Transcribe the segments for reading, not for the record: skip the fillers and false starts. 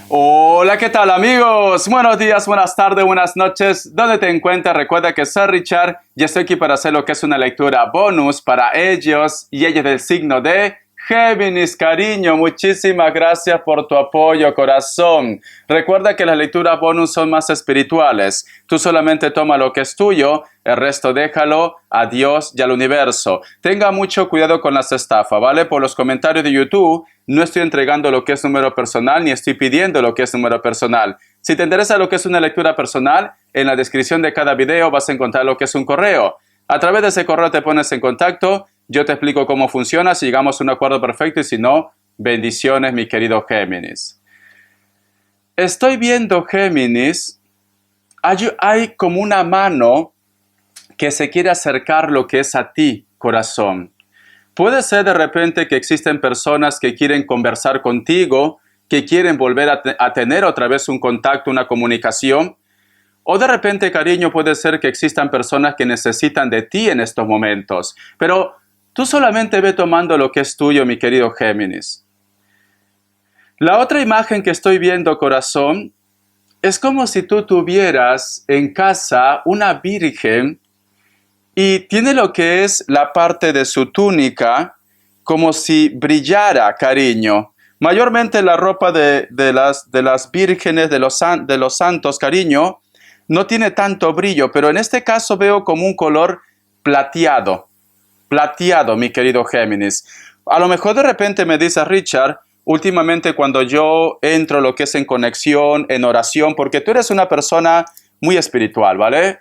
Hola, ¿qué tal amigos? Buenos días, buenas tardes, buenas noches. ¿Dónde te encuentras? Recuerda que soy Richard y estoy aquí para hacer lo que es una lectura bonus para ellos y ellas del signo de Géminis. Cariño, muchísimas gracias por tu apoyo, corazón. Recuerda que las lecturas bonus son más espirituales. Tú solamente toma lo que es tuyo, el resto déjalo a Dios y al universo. Tenga mucho cuidado con las estafas, ¿vale? Por los comentarios de YouTube no estoy entregando lo que es número personal ni estoy pidiendo lo que es número personal. Si te interesa lo que es una lectura personal, en la descripción de cada video vas a encontrar lo que es un correo. A través de ese correo te pones en contacto, yo te explico cómo funciona, si llegamos a un acuerdo perfecto y si no, bendiciones mi querido Géminis. Estoy viendo, Géminis, hay como una mano que se quiere acercar lo que es a ti, corazón. Puede ser de repente que existen personas que quieren conversar contigo, que quieren volver a tener otra vez un contacto, una comunicación. O de repente, cariño, puede ser que existan personas que necesitan de ti en estos momentos. Pero tú solamente ve tomando lo que es tuyo, mi querido Géminis. La otra imagen que estoy viendo, corazón, es como si tú tuvieras en casa una virgen y tiene lo que es la parte de su túnica como si brillara, cariño. Mayormente la ropa de las vírgenes, de los santos, cariño, no tiene tanto brillo, pero en este caso veo como un color plateado. Plateado, mi querido Géminis. A lo mejor de repente me dice Richard, últimamente cuando yo entro lo que es en conexión, en oración, porque tú eres una persona muy espiritual, ¿vale?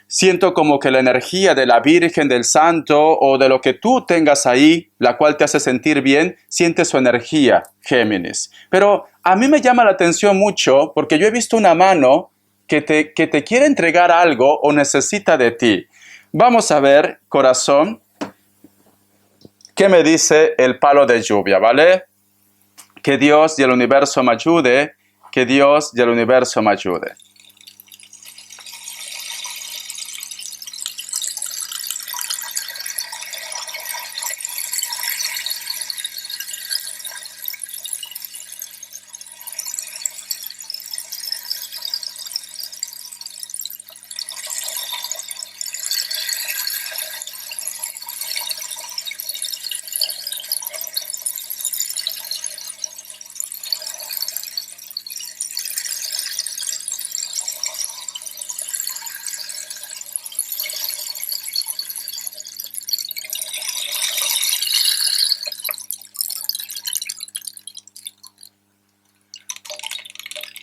Siento como que la energía de la Virgen, del Santo o de lo que tú tengas ahí, la cual te hace sentir bien, siente su energía, Géminis. Pero a mí me llama la atención mucho porque yo he visto una mano que te quiere entregar algo o necesita de ti. Vamos a ver, corazón, qué me dice el palo de lluvia, ¿vale? Que Dios y el universo me ayude, que Dios y el universo me ayude.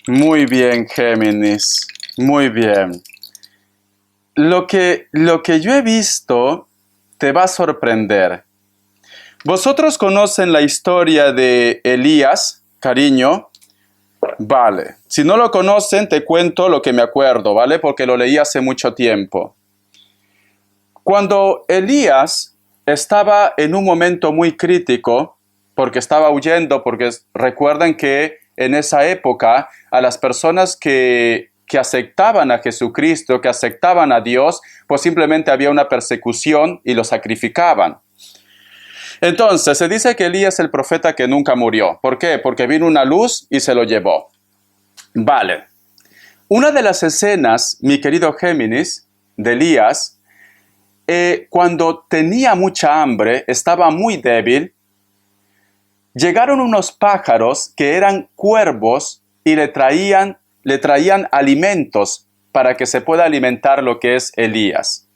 Muy bien, Géminis. Muy bien. Lo que yo he visto te va a sorprender. ¿Vosotros conocen la historia de Elías, cariño? Vale. Si no lo conocen, te cuento lo que me acuerdo, ¿vale? Porque lo leí hace mucho tiempo. Cuando Elías estaba en un momento muy crítico, porque estaba huyendo, porque recuerden que en esa época a las personas que aceptaban a Jesucristo, que aceptaban a Dios, pues simplemente había una persecución y lo sacrificaban. Entonces se dice que Elías es el profeta que nunca murió. ¿Por qué? Porque vino una luz y se lo llevó. Vale. Una de las escenas, mi querido Géminis, de Elías, cuando tenía mucha hambre, estaba muy débil, llegaron unos pájaros que eran cuervos y le traían alimentos para que se pueda alimentar lo que es Elías.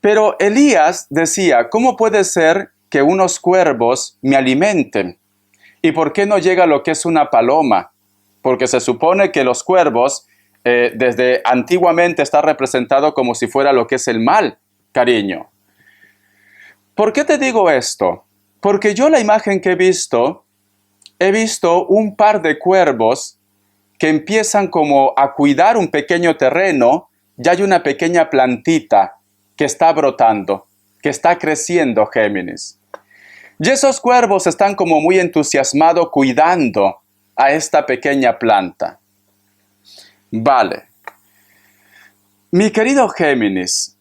Pero Elías decía, ¿cómo puede ser que unos cuervos me alimenten? ¿Y por qué no llega lo que es una paloma? Porque se supone que los cuervos desde antiguamente está representado como si fuera lo que es el mal, cariño. ¿Por qué te digo esto? Porque yo la imagen que he visto un par de cuervos que empiezan como a cuidar un pequeño terreno y hay una pequeña plantita que está brotando, que está creciendo, Géminis. Y esos cuervos están como muy entusiasmados cuidando a esta pequeña planta. Vale. Mi querido Géminis,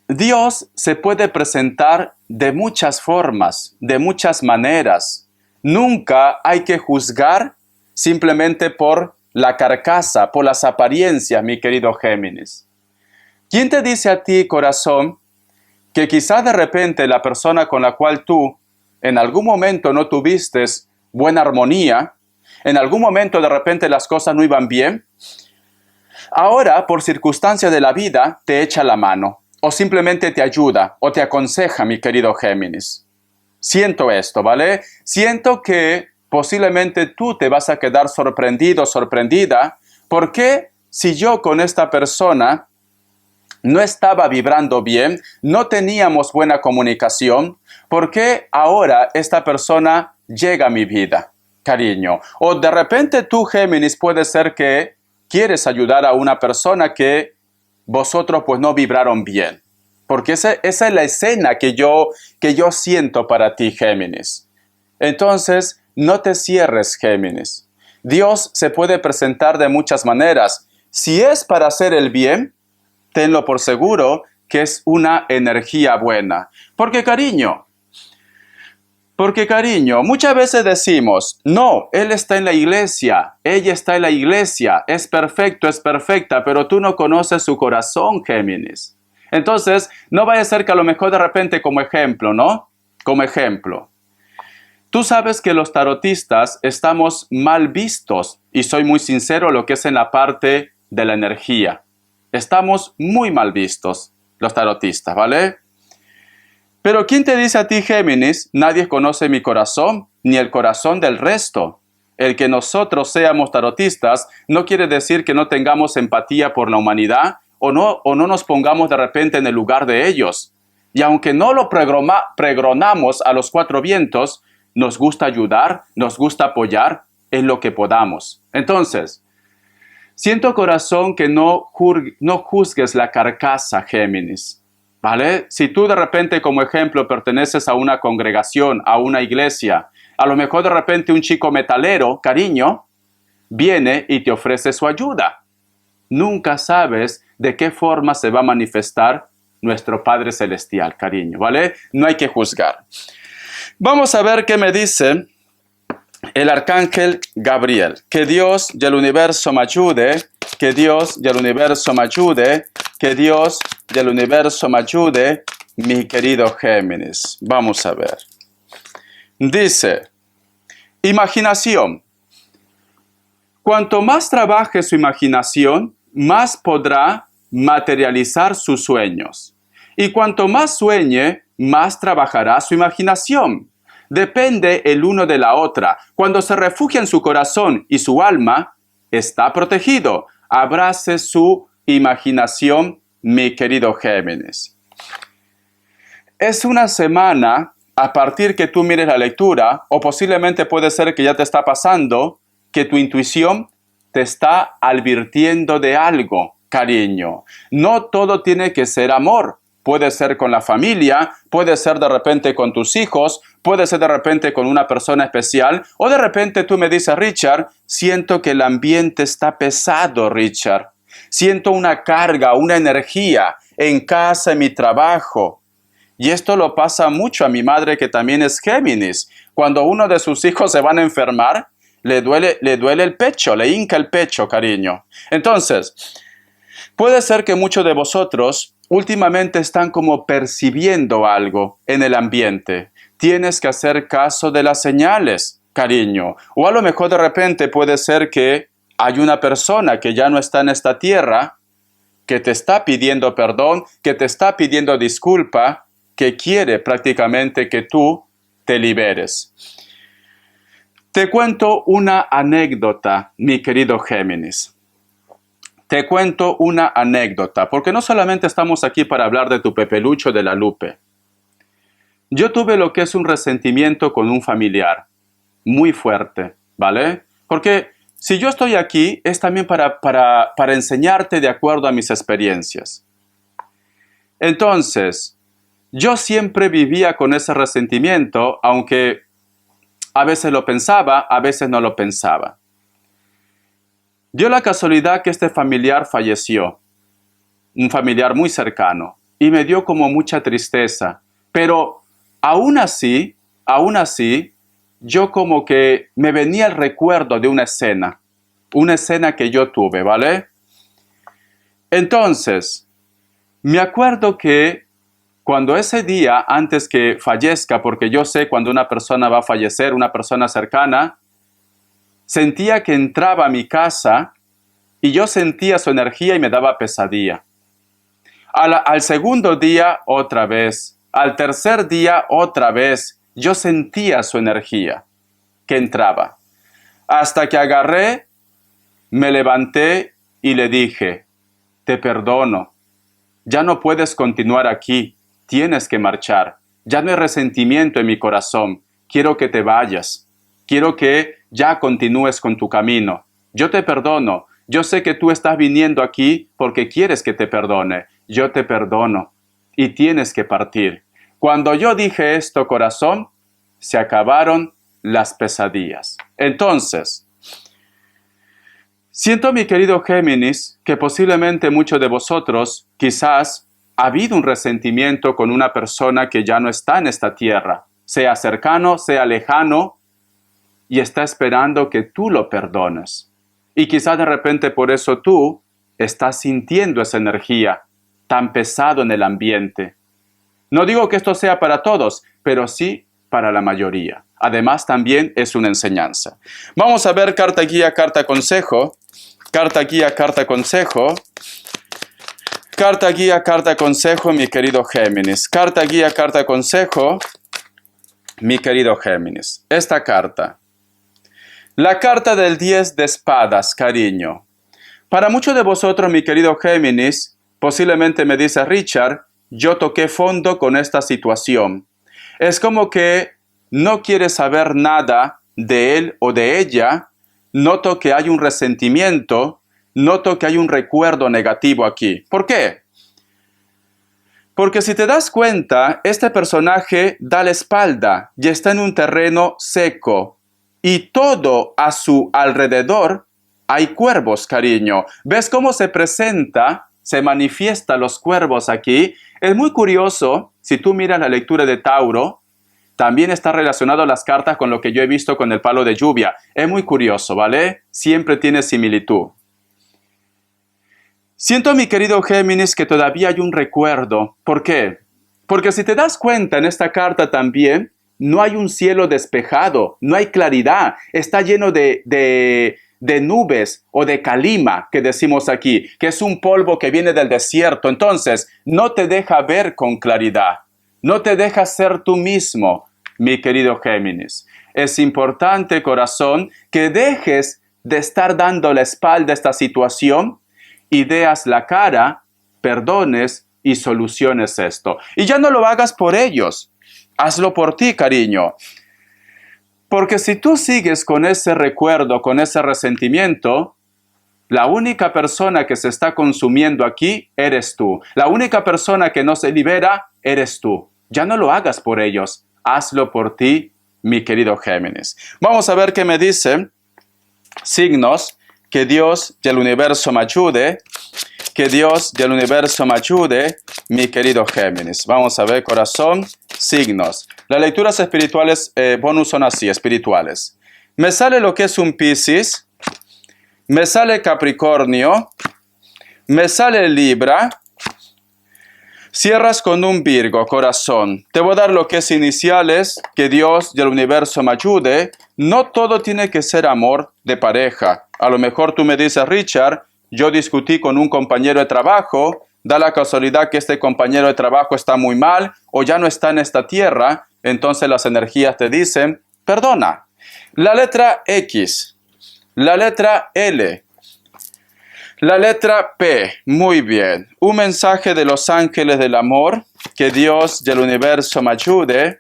Dios se puede presentar de muchas formas, de muchas maneras. Nunca hay que juzgar simplemente por la carcasa, por las apariencias, mi querido Géminis. ¿Quién te dice a ti, corazón, que quizás de repente la persona con la cual tú en algún momento no tuviste buena armonía, en algún momento de repente las cosas no iban bien, ahora por circunstancias de la vida te echa la mano, o simplemente te ayuda, o te aconseja, mi querido Géminis? Siento esto, ¿vale? Siento que posiblemente tú te vas a quedar sorprendido, sorprendida, porque si yo con esta persona no estaba vibrando bien, no teníamos buena comunicación, ¿por qué ahora esta persona llega a mi vida, cariño? O de repente tú, Géminis, puede ser que quieres ayudar a una persona que vosotros pues no vibraron bien. Porque esa es la escena que yo siento para ti, Géminis. Entonces, no te cierres, Géminis. Dios se puede presentar de muchas maneras. Si es para hacer el bien, tenlo por seguro que es una energía buena. Porque cariño, muchas veces decimos, no, él está en la iglesia, ella está en la iglesia, es perfecto, es perfecta, pero tú no conoces su corazón, Géminis. Entonces, no vaya a ser que a lo mejor de repente como ejemplo, ¿no? Como ejemplo. Tú sabes que los tarotistas estamos mal vistos, y soy muy sincero lo que es en la parte de la energía. Estamos muy mal vistos, los tarotistas, ¿vale? Pero ¿quién te dice a ti, Géminis? Nadie conoce mi corazón, ni el corazón del resto. El que nosotros seamos tarotistas no quiere decir que no tengamos empatía por la humanidad o no nos pongamos de repente en el lugar de ellos. Y aunque no lo pregonamos a los cuatro vientos, nos gusta ayudar, nos gusta apoyar en lo que podamos. Entonces, siento, corazón, que no juzgues la carcasa, Géminis, ¿vale? Si tú de repente, como ejemplo, perteneces a una congregación, a una iglesia, a lo mejor de repente un chico metalero, cariño, viene y te ofrece su ayuda. Nunca sabes de qué forma se va a manifestar nuestro Padre Celestial, cariño, ¿vale? No hay que juzgar. Vamos a ver qué me dice el arcángel Gabriel. Que Dios y el universo me ayude, que Dios y el universo me ayude, que Dios y el universo me ayude, mi querido Géminis. Vamos a ver. Dice, imaginación. Cuanto más trabaje su imaginación, más podrá materializar sus sueños. Y cuanto más sueñe, más trabajará su imaginación. Depende el uno de la otra. Cuando se refugia en su corazón y su alma, está protegido. Abrace su imaginación, mi querido Géminis. Es una semana, a partir que tú mires la lectura, o posiblemente puede ser que ya te está pasando, que tu intuición te está advirtiendo de algo, cariño. No todo tiene que ser amor. Puede ser con la familia, puede ser de repente con tus hijos, puede ser de repente con una persona especial, o de repente tú me dices, Richard, siento que el ambiente está pesado, Richard. Siento una carga, una energía en casa, en mi trabajo. Y esto lo pasa mucho a mi madre, que también es Géminis. Cuando uno de sus hijos se van a enfermar, le duele el pecho, le hinca el pecho, cariño. Entonces, puede ser que muchos de vosotros últimamente están como percibiendo algo en el ambiente. Tienes que hacer caso de las señales, cariño. O a lo mejor de repente puede ser que hay una persona que ya no está en esta tierra, que te está pidiendo perdón, que te está pidiendo disculpa, que quiere prácticamente que tú te liberes. Te cuento una anécdota, mi querido Géminis. Te cuento una anécdota, porque no solamente estamos aquí para hablar de tu Pepelucho de la Lupe. Yo tuve lo que es un resentimiento con un familiar, muy fuerte, ¿vale? Porque si yo estoy aquí, es también para enseñarte de acuerdo a mis experiencias. Entonces, yo siempre vivía con ese resentimiento, aunque a veces lo pensaba, a veces no lo pensaba. Dio la casualidad que este familiar falleció, un familiar muy cercano, y me dio como mucha tristeza. Pero aún así, yo como que me venía el recuerdo de una escena que yo tuve, ¿vale? Entonces, me acuerdo que cuando ese día, antes que fallezca, porque yo sé cuando una persona va a fallecer, una persona cercana, sentía que entraba a mi casa y yo sentía su energía y me daba pesadilla. Al segundo día, otra vez. Al tercer día, otra vez. Yo sentía su energía que entraba. Hasta que agarré, me levanté y le dije, te perdono. Ya no puedes continuar aquí. Tienes que marchar. Ya no hay resentimiento en mi corazón. Quiero que te vayas. Quiero que ya continúes con tu camino. Yo te perdono. Yo sé que tú estás viniendo aquí porque quieres que te perdone. Yo te perdono. Y tienes que partir. Cuando yo dije esto, corazón, se acabaron las pesadillas. Entonces, siento, mi querido Géminis, que posiblemente muchos de vosotros quizás ha habido un resentimiento con una persona que ya no está en esta tierra, sea cercano, sea lejano, y está esperando que tú lo perdones. Y quizás de repente por eso tú estás sintiendo esa energía tan pesado en el ambiente. No digo que esto sea para todos, pero sí para la mayoría. Además, también es una enseñanza. Vamos a ver carta guía, carta consejo. Carta guía, carta consejo. Carta guía, carta consejo, mi querido Géminis. Carta guía, carta consejo, mi querido Géminis. Esta carta. La carta del 10 de espadas, cariño. Para muchos de vosotros, mi querido Géminis, posiblemente me dice Richard, yo toqué fondo con esta situación. Es como que no quieres saber nada de él o de ella. Noto que hay un resentimiento. Noto que hay un recuerdo negativo aquí. ¿Por qué? Porque si te das cuenta, este personaje da la espalda y está en un terreno seco. Y todo a su alrededor hay cuervos, cariño. ¿Ves cómo se presenta, se manifiestan los cuervos aquí? Es muy curioso, si tú miras la lectura de Tauro, también está relacionado las cartas con lo que yo he visto con el palo de lluvia. Es muy curioso, ¿vale? Siempre tiene similitud. Siento, mi querido Géminis, que todavía hay un recuerdo. ¿Por qué? Porque si te das cuenta en esta carta también, no hay un cielo despejado, no hay claridad, está lleno de nubes o de calima, que decimos aquí, que es un polvo que viene del desierto. Entonces, no te deja ver con claridad, no te deja ser tú mismo, mi querido Géminis. Es importante, corazón, que dejes de estar dando la espalda a esta situación y veas la cara, perdones y soluciones esto. Y ya no lo hagas por ellos. Hazlo por ti, cariño. Porque si tú sigues con ese recuerdo, con ese resentimiento, la única persona que se está consumiendo aquí eres tú. La única persona que no se libera eres tú. Ya no lo hagas por ellos. Hazlo por ti, mi querido Géminis. Vamos a ver qué me dicen signos. Que Dios y el universo me ayude. Que Dios y el universo me ayude, mi querido Géminis. Vamos a ver, corazón, signos. Las lecturas espirituales bonus son así, espirituales. Me sale lo que es un Piscis, me sale Capricornio, me sale Libra. Cierras con un Virgo, corazón. Te voy a dar lo que es iniciales, que Dios y el universo me ayude. No todo tiene que ser amor de pareja. A lo mejor tú me dices, Richard, yo discutí con un compañero de trabajo, da la casualidad que este compañero de trabajo está muy mal o ya no está en esta tierra, entonces las energías te dicen, perdona. La letra X, la letra L, la letra P, muy bien. Un mensaje de los ángeles del amor, que Dios y el universo me ayude.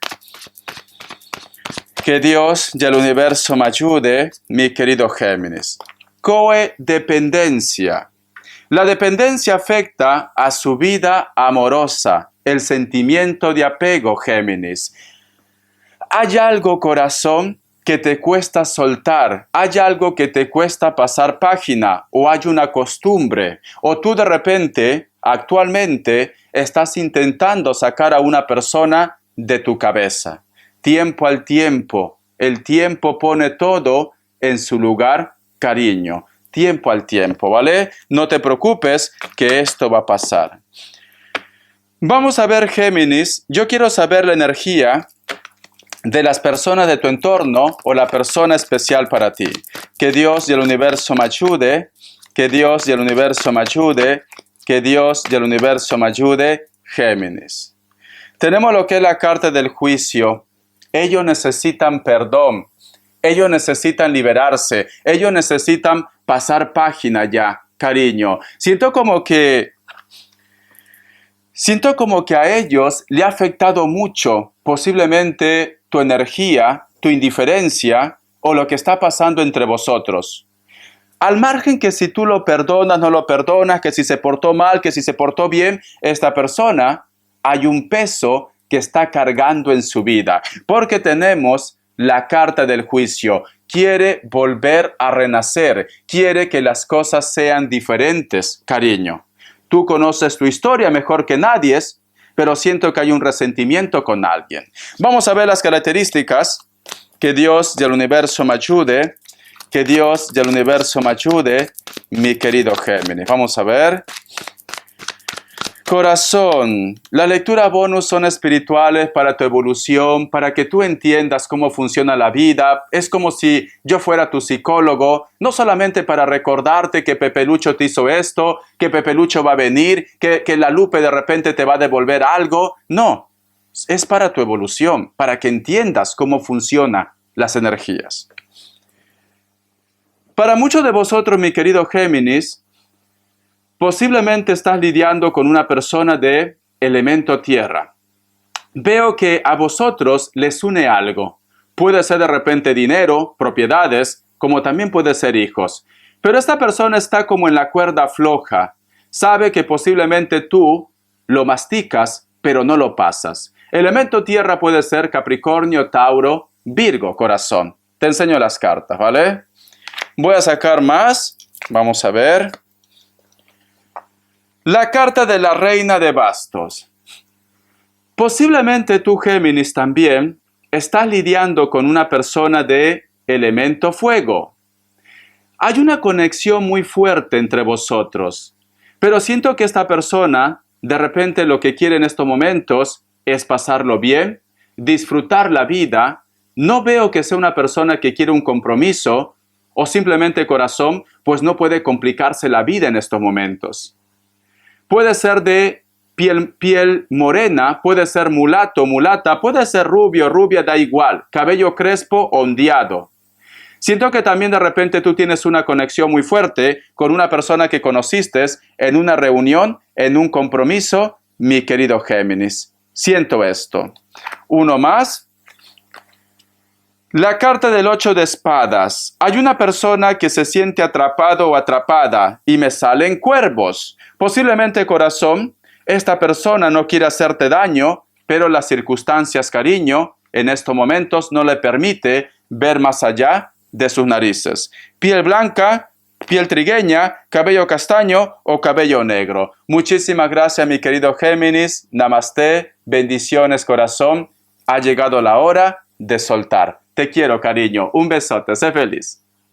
Que Dios y el universo me ayude, mi querido Géminis. Codependencia. La dependencia afecta a su vida amorosa, el sentimiento de apego, Géminis. ¿Hay algo, corazón, que te cuesta soltar? ¿Hay algo que te cuesta pasar página? ¿O hay una costumbre? ¿O tú de repente, actualmente, estás intentando sacar a una persona de tu cabeza? Tiempo al tiempo, El tiempo pone todo en su lugar, cariño. Tiempo al tiempo, ¿vale? No te preocupes que esto va a pasar. Vamos a ver, Géminis. Yo quiero saber la energía de las personas de tu entorno o la persona especial para ti. Que Dios y el universo me ayude. Que Dios y el universo me ayude. Que Dios y el universo me ayude. Géminis. Tenemos lo que es la carta del juicio. Ellos necesitan perdón. Ellos necesitan liberarse. Ellos necesitan pasar página ya, cariño. Siento como que a ellos le ha afectado mucho, posiblemente tu energía, tu indiferencia o lo que está pasando entre vosotros. Al margen que si tú lo perdonas, no lo perdonas, que si se portó mal, que si se portó bien, esta persona, hay un peso que está cargando en su vida. Porque tenemos la carta del juicio. Quiere volver a renacer. Quiere que las cosas sean diferentes, cariño. Tú conoces tu historia mejor que nadie, pero siento que hay un resentimiento con alguien. Vamos a ver las características. Que Dios del universo me ayude. Que Dios del universo me ayude, mi querido Géminis. Vamos a ver. Corazón, las lecturas bonus son espirituales para tu evolución, para que tú entiendas cómo funciona la vida. Es como si yo fuera tu psicólogo, no solamente para recordarte que Pepe Lucho te hizo esto, que Pepe Lucho va a venir, que la Lupe de repente te va a devolver algo. No, es para tu evolución, para que entiendas cómo funcionan las energías. Para muchos de vosotros, mi querido Géminis, posiblemente estás lidiando con una persona de elemento tierra. Veo que a vosotros les une algo. Puede ser de repente dinero, propiedades, como también puede ser hijos. Pero esta persona está como en la cuerda floja. Sabe que posiblemente tú lo masticas, pero no lo pasas. Elemento tierra puede ser Capricornio, Tauro, Virgo, corazón. Te enseño las cartas, ¿vale? Voy a sacar más. Vamos a ver. La carta de la reina de bastos. Posiblemente tú, Géminis, también estás lidiando con una persona de elemento fuego. Hay una conexión muy fuerte entre vosotros, pero siento que esta persona, de repente lo que quiere en estos momentos es pasarlo bien, disfrutar la vida. No veo que sea una persona que quiere un compromiso o simplemente corazón, pues no puede complicarse la vida en estos momentos. Puede ser de piel morena, puede ser mulato, mulata, puede ser rubio, rubia, da igual. Cabello crespo, ondeado. Siento que también de repente tú tienes una conexión muy fuerte con una persona que conociste en una reunión, en un compromiso, mi querido Géminis. Siento esto. Uno más. La carta del 8 de espadas. Hay una persona que se siente atrapado o atrapada y me salen cuervos. Posiblemente, corazón, esta persona no quiere hacerte daño, pero las circunstancias, cariño, en estos momentos no le permite ver más allá de sus narices. Piel blanca, piel trigueña, cabello castaño o cabello negro. Muchísimas gracias, mi querido Géminis. Namaste, bendiciones, corazón. Ha llegado la hora de soltar. Te quiero, cariño. Un besote. Sé feliz.